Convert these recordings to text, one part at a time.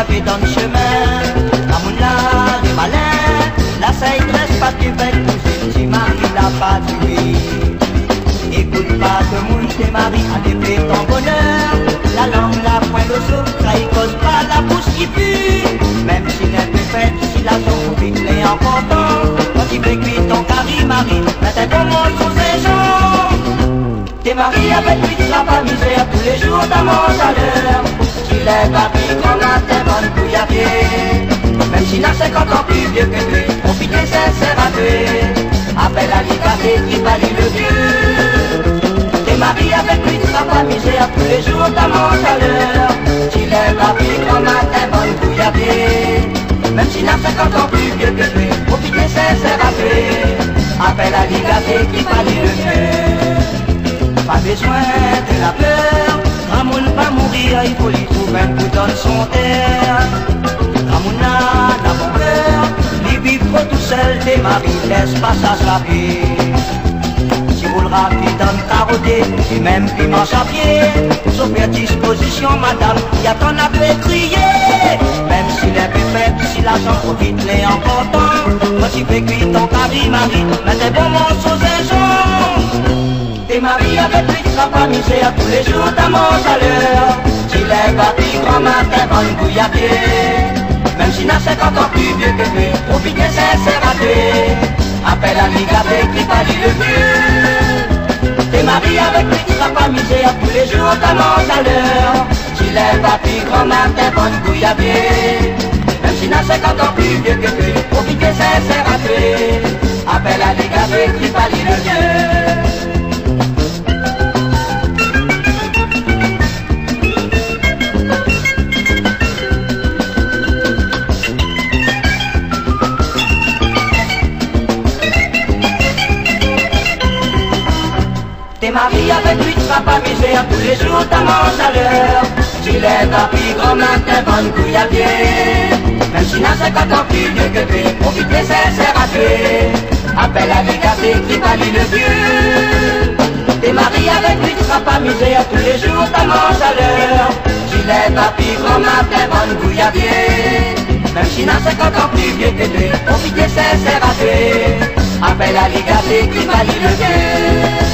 bouillabaisse dans le chemin. Amouna, des malins, la saille reste pas du bec, cousine, si Marie l'a pas tué. Écoute pas que moun tes maris a défait ton bonheur. La langue, la pointe, le souffle, ça y cause pas la bouche qui pue. Même si n'est plus faite, si la sauce vite l'est en content. Quand il fait cuire ton cari, Marie, mais t'es bon monde sous ses jambes. T'es marié avec lui, tu vas pas miser à tous les jours ta mange à l'heure. Tu l'es papi, qu'on a tes bonnes couilles à pied. Même s'il a 50 ans plus vieux que lui, profiter c'est raté. Appelle à liberté qui valide le vieux. T'es marié avec lui, tu vas pas miser à tous les jours ta mange à l'heure. Tu l'es papi, qu'on a tes bonnes couilles à pied. Même s'il a 50 ans plus vieux que lui, profiter c'est raté. Appelle à liberté qui valide le vieux. Pas besoin de la peur, grand monde va mourir, il faut lui trouver un coup dans son terre. Grand monde n'a pas peur, il vit trop tout seul, tes maris laissent pas ça se vie. Si vous le rapide dans le carotté, et même qui marche à pied, sauf à disposition madame, y a ton appel crier. Même s'il est fait, si l'argent profite les en content, quand il fait cuire ton cari Marie, mais t'es bon mon sous ses jambes. T'es marié avec lui, tu seras pas misé à tous les jours, ta mange à l'heure. Tu l'es papi, grand-mère, t'es bonne bouille à pied. Même s'il n'a 50 ans plus vieux que lui, profiter c'est raté. Appelle à l'igabé qui valide le vieux. T'es marié avec lui, tu seras pas misé à tous les jours, ta mange à l'heure. Tu l'es papi, grand-mère, t'es bonne bouille à pied. Même s'il n'a 50 ans plus vieux que lui, profiter c'est raté. Appelle à l'igabé qui valide le vieux. T'es marié avec lui, tu vas pas miser à tous les jours, ta mange à l'heure. Tu l'es papi, grand-mère, t'es bonne couille à pied. Même s'il n'a 50 ans plus vieux que lui, profiter c'est raté. Appelle à l'égalité qui valide le vieux. T'es marié avec lui, tu vas pas miser à tous les jours, ta mange à l'heure. Tu l'es papi, grand-mère, t'es bonne couille à pied. Même s'il n'a 50 ans plus vieux que lui, profiter c'est raté. Appelle à l'égalité qui valide le vieux.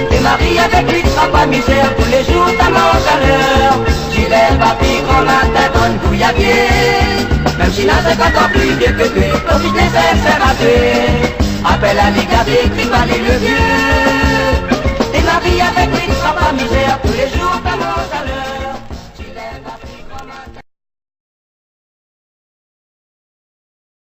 T'es marié avec lui, tu seras pas misé à tous les jours, ta mange à l'heure. Tu l'es papi, grand-mère, t'es bonne couille à pied. Même s'il n'a 50 ans plus vieux que lui, profiter c'est raté.